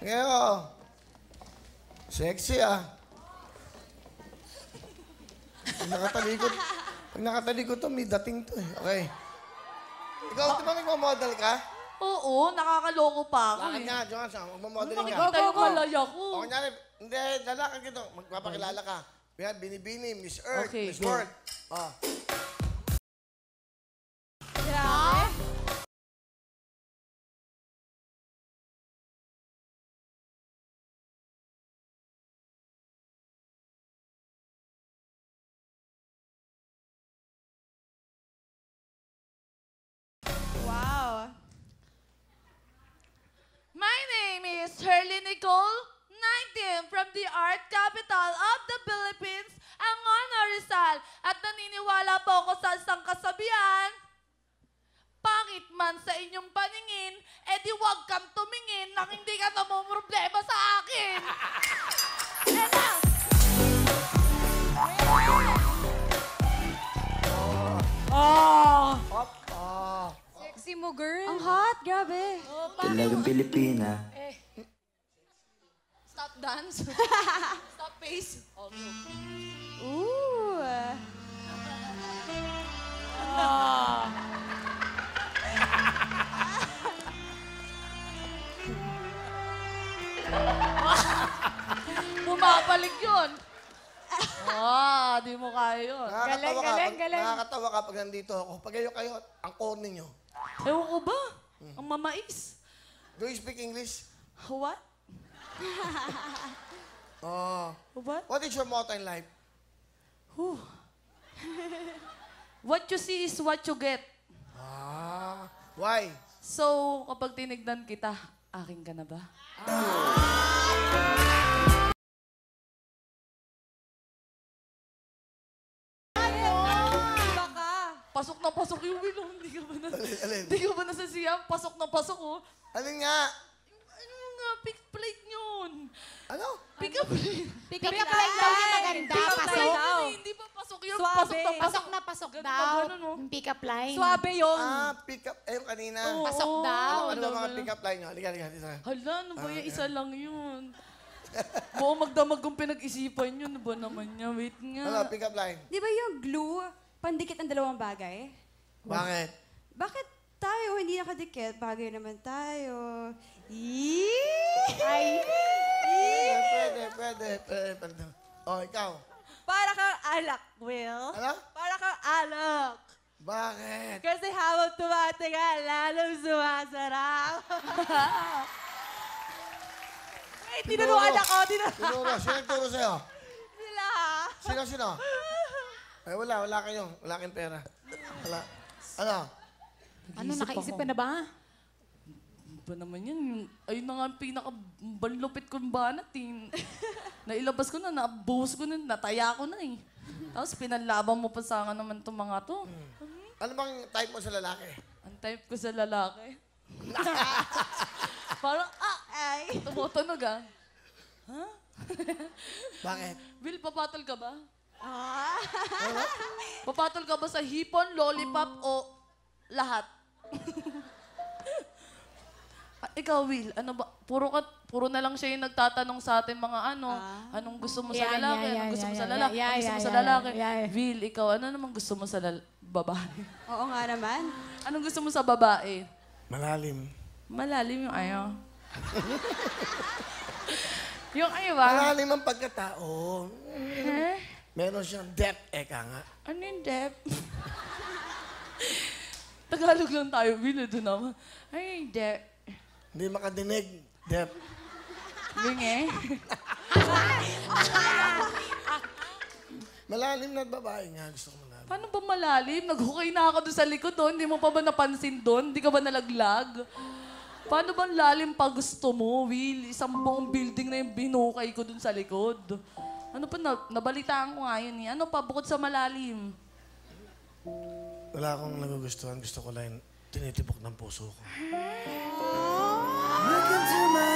Ngayon. Sexy ah. Pag nakatalikod to, may dating to eh. Okay. Ikaw, di ba nagmamodel ka? Oo, nakakaloko pa ako Lakad eh. nga, Joanne, magmamodeling ka. Makikita yung malaya ko. O, kunyari, hindi, lalakad ka to. Magpapakilala ka. Binibini, Miss Earth, Okay, Miss go. World. Oh. Grabe. Wow. My name is Shirley Nicole, 19 from the art capital of the Philippines, Angono, Rizal. At naniniwala po ako sa isang kasabihan, pangit man sa inyong paningin, edi huwag kang tumingin nang hindi ka namumroblema sa akin. Eto! Oh. Hop, oh. Sexy mo, girl. Ang hot, grabe. Talagang Pilipina. Stop dance. Stop pace. Okay. Ooh. Bumabalik yun. Di mo kaya yun. Nakakatawa ka pag nandito ako. Pag kayo, ang corny nyo. Ewan ko ba? Ang mamais. Do you speak English? What? Oh. What? What is your motto in life? Whew. What you see is what you get. Ah. Why? So, kapag tinignan kita, akin ka na ba? Pasok na pasok yung wilong. Hindi ka ba na... Alin? Hindi ka ba nasasiyam? Pasok na pasok, oh. Alin nga? Ano nga, pick plate yun. Ano? Pick up plate. Pick up line daw na maganda. Pick up Pasok. line yun eh. Hindi pa pasok yun. Suabe. Pasok na pasok. Pasok na pasok Ganun daw. ba, ganun, oh? Yung pick up line. Suabe yun. Ah, pick up. Eh, yung kanina. Oo. Pasok daw. Ano ba mga pick up line nyo? Halika. Dito. Hala, ano ba yan? Isa lang yun. Buong magdamag kung pinag-isipan yun. Ano ba naman niya? Wait nga. Ano, pick up line? Di ba yung glue, pandikit ng dalawang bagay? Bakit? Bakit tayo hindi nakadikit? Bagay naman tayo. Ay. Pwede. Oh, ikaw. Para kang alak, Will. Ano? Para kang alak. Bakit? Kasi habang tumatagal, lalong sumasarap. Ay, tinuruan ako. Tinuro. Sino nagturo sa'yo? Sila. Sino? Ay, wala kayo. Wala kayong pera. Wala. Ano? Ano, nakaisip ka na ba? Ano ba naman yan? Ayun na nga ang pinaka-banlupit kong banat eh. Nailabas ko na, nabuhos ko na, nataya ko na eh. Tapos pinanlaban mo pa sa akin naman itong mga to. Ano bang type mo sa lalaki? Ang type ko sa lalaki. Parang, ay, tumutunog ah. Ha? Bakit? Will, papatol ka ba? Papatol ka ba sa hipon, lollipop, o lahat? Ikaw, Will, ano ba? Puro na lang siya yung nagtatanong sa atin mga ano. Anong gusto mo sa lalaki? Anong gusto mo sa lalaki? Anong gusto mo sa lalaki? Will, ikaw, ano naman gusto mo sa babae? Oo nga naman. Anong gusto mo sa babae? Malalim. Malalim yung ayaw. Yung ayaw ba? Malalim ang pagkatao. Meron siyang depth, eka nga. Ano yung depth? Tagalog lang tayo, Will, doon naman. Ay, depth. Hindi makadinig, depth. Bingi. Malalim na babae nga, gusto ko malalim. Paano ba malalim? Naghukay na ako doon sa likod doon. Hindi mo pa ba napansin doon? Hindi ka ba nalaglag? Paano ba lalim pa gusto mo, Will? Isang buong building na yung binukay ko doon sa likod. Ano pa, nabalitaan ko nga yun eh. Ano pa, bukod sa malalim? Wala akong nagugustuhan. Gusto ko lang tinitibok ng puso ko. Welcome to my...